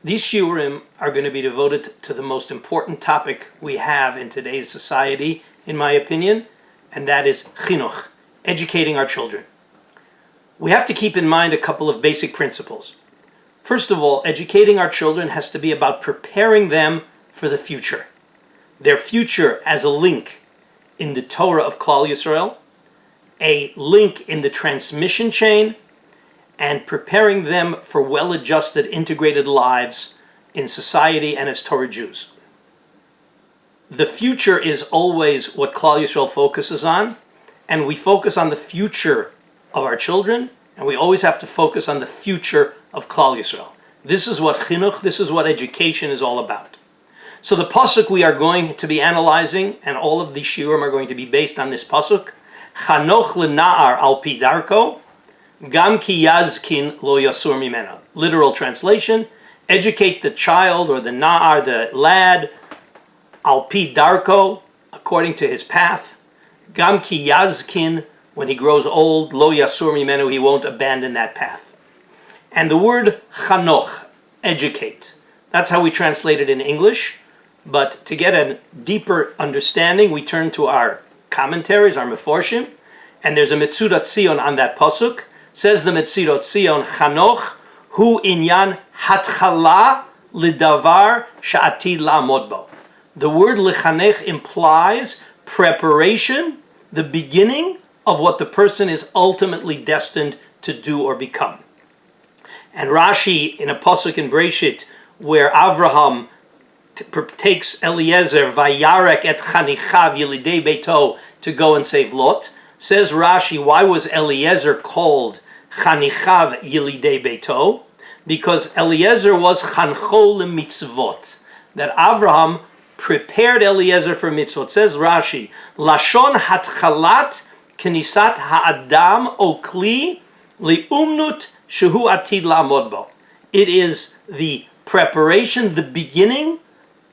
These shiurim are going to be devoted to the most important topic we have in today's society, in my opinion, and that is chinuch, educating our children. We have to keep in mind a couple of basic principles. First of all, educating our children has to be about preparing them for the future. Their future as a link in the Torah of Klal Yisrael, a link in the transmission chain, and preparing them for well-adjusted, integrated lives in society and as Torah Jews. The future is always what Klal Yisrael focuses on, and we focus on the future of our children, and we always have to focus on the future of Klal Yisrael. This is what chinuch, this is what education is all about. So the pasuk we are going to be analyzing, and all of these shiurim are going to be based on this pasuk, Chanoch lena'ar al pi darko, gam ki yazkin lo yasur mimena. Literal translation, educate the child or the na'ar, the lad, al pi darko, according to his path, gam ki yazkin, when he grows old, lo yasur mimenu, he won't abandon that path. And the word chanoch, educate, that's how we translate it in English, but to get a deeper understanding, we turn to our commentaries, our meforshim, and there's a Metzudat Tzion on that pasuk. Says the Metzudat Tzion, Chanoch hu inyan hatchala lidavar sha'atid la'amod bo. The word lechanech implies preparation, the beginning of what the person is ultimately destined to do or become. And Rashi, in a pasuk in Breshit, where Avraham takes Eliezer, vayarek et chanichav yilidei beito, to go and save Lot, says Rashi, why was Eliezer called chanichav yilidei beito? Because Eliezer was chancho lemitzvot, that Avraham prepared Eliezer for mitzvot. Says Rashi, lashon hatchalat knisat ha'adam o kli li'umnut shehu atid la'amod bo. It is the preparation, the beginning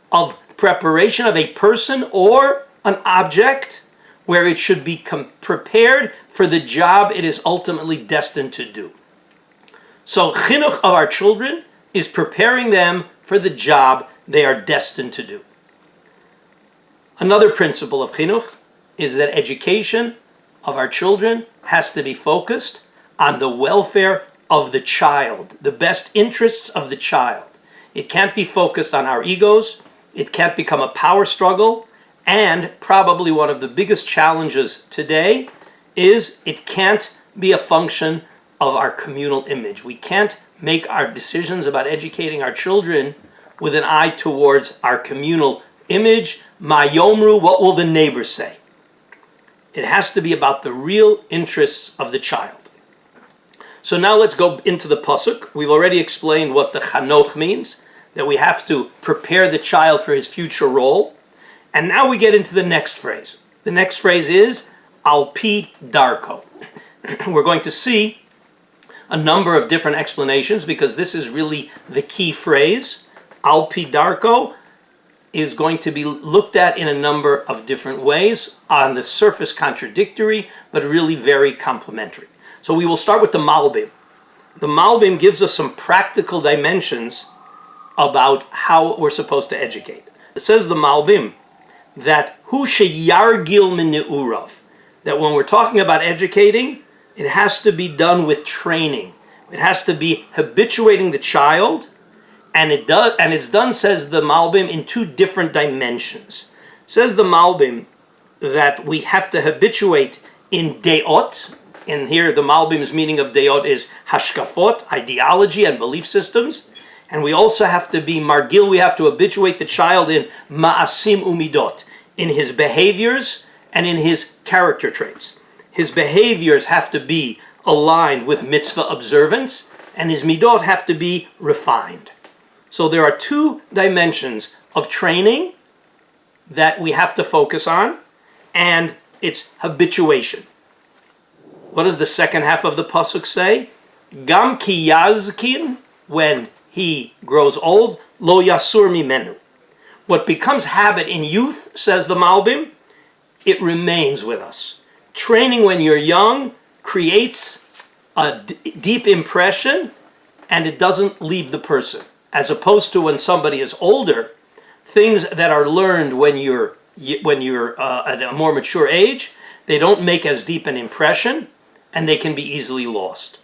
of preparation of a person or an object where it should be prepared for the job it is ultimately destined to do. So chinuch of our children is preparing them for the job they are destined to do. Another principle of chinuch is that education of our children has to be focused on the welfare of the child, the best interests of the child. It can't be focused on our egos. It can't become a power struggle. And probably one of the biggest challenges today is it can't be a function of our communal image. We can't make our decisions about educating our children with an eye towards our communal image. Ma yomru, what will the neighbors say? It has to be about the real interests of the child. So now let's go into the pasuk. We've already explained what the chanoch means, that we have to prepare the child for his future role. And now we get into the next phrase. The next phrase is al pi darko. We're going to see a number of different explanations because this is really the key phrase. Al pi darko is going to be looked at in a number of different ways, on the surface contradictory, but really very complementary. So we will start with the Malbim. The Malbim gives us some practical dimensions about how we're supposed to educate. It says the Malbim that hu sheyargil min ne'urav, that when we're talking about educating, it has to be done with training. It has to be habituating the child, and it's done, says the Malbim, in two different dimensions. Says the Malbim that we have to habituate in deot, and here the Malbim's meaning of deot is hashkafot, ideology and belief systems. And we also have to be margil, we have to habituate the child in ma'asim umidot, in his behaviors and in his character traits. His behaviors have to be aligned with mitzvah observance, and his midot have to be refined. So there are two dimensions of training that we have to focus on, and it's habituation. What does the second half of the pasuk say? Gam ki yazkin, when he grows old, lo yasur mimenu. What becomes habit in youth, says the Malbim, it remains with us. Training when you're young creates a deep impression, and it doesn't leave the person. as opposed to when somebody is older, things that are learned when you're at a more mature age, they don't make as deep an impression, and they can be easily lost.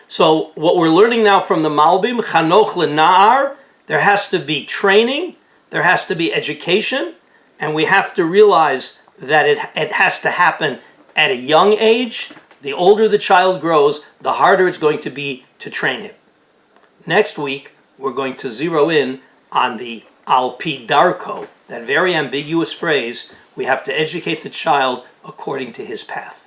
So what we're learning now from the Malbim, Chanoch L'Na'ar, there has to be training, there has to be education, and we have to realize that it has to happen at a young age. The older the child grows, the harder it's going to be to train him. Next week, we're going to zero in on the Al Pi Darko, that very ambiguous phrase, we have to educate the child according to his path.